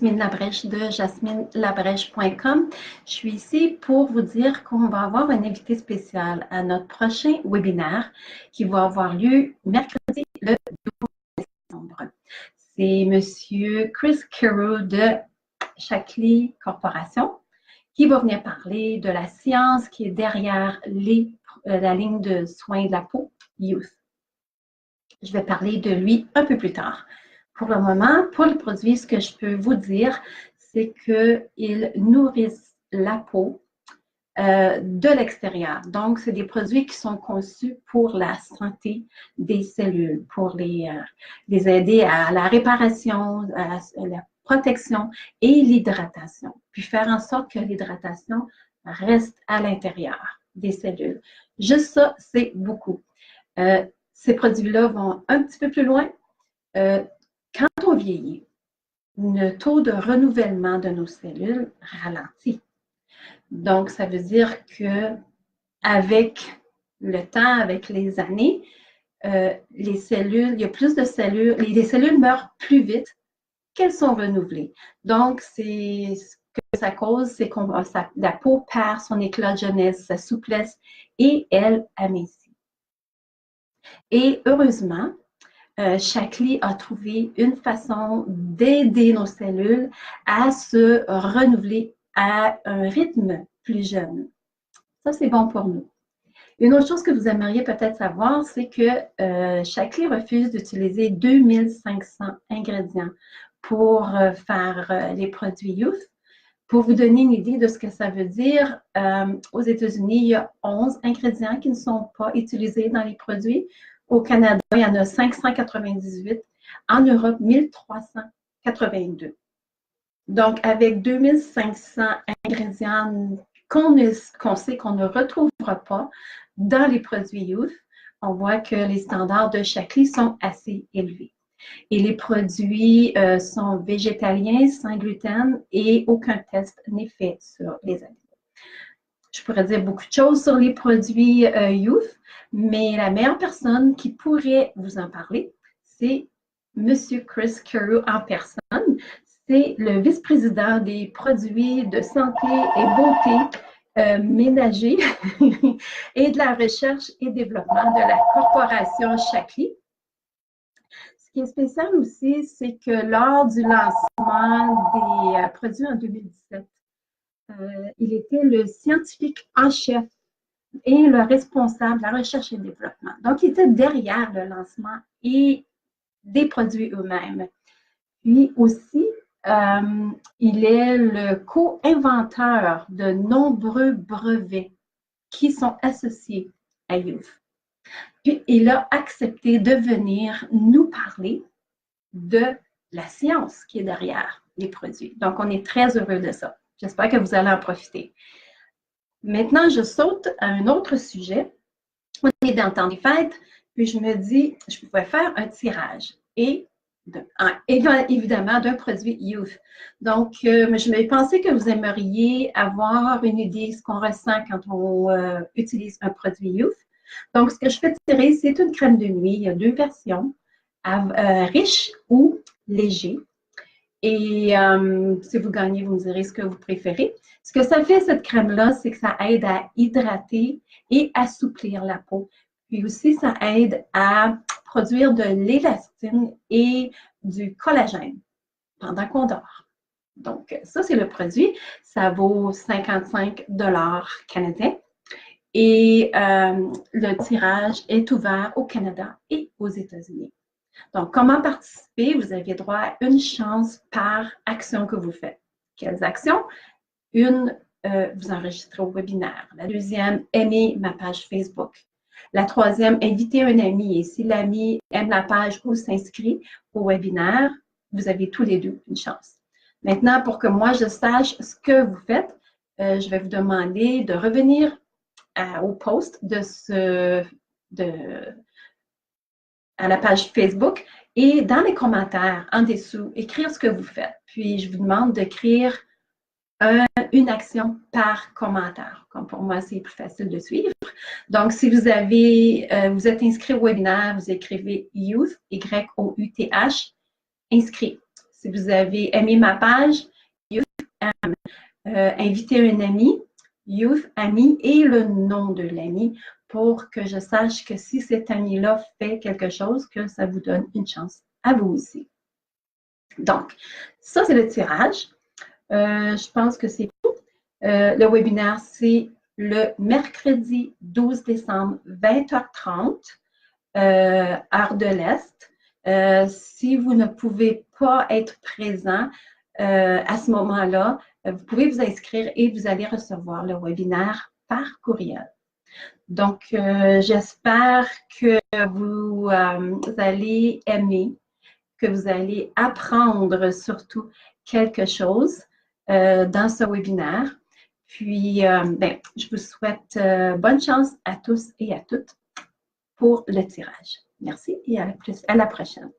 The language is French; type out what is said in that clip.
Jasmine Labrèche de jasminelabrèche.com. Je suis ici pour vous dire qu'on va avoir un invité spécial à notre prochain webinaire qui va avoir lieu mercredi le 12 décembre. C'est M. Chris Carew de Shaklee Corporation qui va venir parler de la science qui est derrière la ligne de soins de la peau Youth. Je vais parler de lui un peu plus tard. Pour le moment, pour le produit, ce que je peux vous dire, c'est qu'ils nourrissent la peau de l'extérieur. Donc, c'est des produits qui sont conçus pour la santé des cellules, pour les aider à la réparation, à la protection et l'hydratation, puis faire en sorte que l'hydratation reste à l'intérieur des cellules. Juste ça, c'est beaucoup. Ces produits-là vont un petit peu plus loin. Quand on vieillit, le taux de renouvellement de nos cellules ralentit. Donc, ça veut dire qu'avec le temps, avec les années, les cellules, il y a plus de cellules, les cellules meurent plus vite qu'elles sont renouvelées. Donc, ce que ça cause, c'est que la peau perd son éclat de jeunesse, sa souplesse et elle amincit. Et heureusement, Shaklee a trouvé une façon d'aider nos cellules à se renouveler à un rythme plus jeune. Ça, c'est bon pour nous. Une autre chose que vous aimeriez peut-être savoir, c'est que Shaklee refuse d'utiliser 2500 ingrédients pour faire les produits Youth. Pour vous donner une idée de ce que ça veut dire, aux États-Unis, il y a 11 ingrédients qui ne sont pas utilisés dans les produits. Au Canada, il y en a 598. En Europe, 1382. Donc, avec 2500 ingrédients qu'on sait qu'on ne retrouvera pas dans les produits Youth, on voit que les standards de Shaklee sont assez élevés. Et les produits sont végétaliens, sans gluten et aucun test n'est fait sur les animaux. Je pourrais dire beaucoup de choses sur les produits Youth, mais la meilleure personne qui pourrait vous en parler, c'est M. Chris Carew en personne. C'est le vice-président des produits de santé et beauté ménager et de la recherche et développement de la corporation Shaklee. Ce qui est spécial aussi, c'est que lors du lancement des produits en 2017, il était le scientifique en chef et le responsable de la recherche et développement. Donc, il était derrière le lancement et des produits eux-mêmes. Puis aussi, il est le co-inventeur de nombreux brevets qui sont associés à Youth. Puis, il a accepté de venir nous parler de la science qui est derrière les produits. Donc, on est très heureux de ça. J'espère que vous allez en profiter. Maintenant, je saute à un autre sujet. On est dans le temps des fêtes, puis je me dis, je pourrais faire un tirage. Et évidemment, d'un produit Youth. Donc, je me pensais que vous aimeriez avoir une idée de ce qu'on ressent quand on utilise un produit Youth. Donc, ce que je fais tirer, c'est une crème de nuit. Il y a deux versions, riche ou léger. Et si vous gagnez, vous me direz ce que vous préférez. Ce que ça fait, cette crème-là, c'est que ça aide à hydrater et assouplir la peau. Puis aussi, ça aide à produire de l'élastine et du collagène pendant qu'on dort. Donc, ça, c'est le produit. Ça vaut 55 $ canadiens. Et le tirage est ouvert au Canada et aux États-Unis. Donc, comment participer? Vous avez droit à une chance par action que vous faites. Quelles actions? Une, vous enregistrez au webinaire. La deuxième, aimez ma page Facebook. La troisième, invitez un ami. Et si l'ami aime la page ou s'inscrit au webinaire, vous avez tous les deux une chance. Maintenant, pour que moi, je sache ce que vous faites, je vais vous demander de revenir au post à la page Facebook et dans les commentaires en dessous, écrire ce que vous faites. Puis, je vous demande d'écrire une action par commentaire. Comme pour moi, c'est plus facile de suivre. Donc, si vous êtes inscrit au webinaire, vous écrivez Youth, Y-O-U-T-H, inscrit. Si vous avez aimé ma page, inviter un ami, Youth Ami et le nom de l'ami pour que je sache que si cet ami-là fait quelque chose, que ça vous donne une chance à vous aussi. Donc, ça, c'est le tirage. Je pense que c'est tout. Le webinaire, c'est le mercredi 12 décembre, 20h30, heure de l'Est. Si vous ne pouvez pas être présent à ce moment-là, vous pouvez vous inscrire et vous allez recevoir le webinaire par courriel. Donc, j'espère que vous allez aimer, que vous allez apprendre surtout quelque chose dans ce webinaire. Puis, je vous souhaite bonne chance à tous et à toutes pour le tirage. Merci et à la prochaine.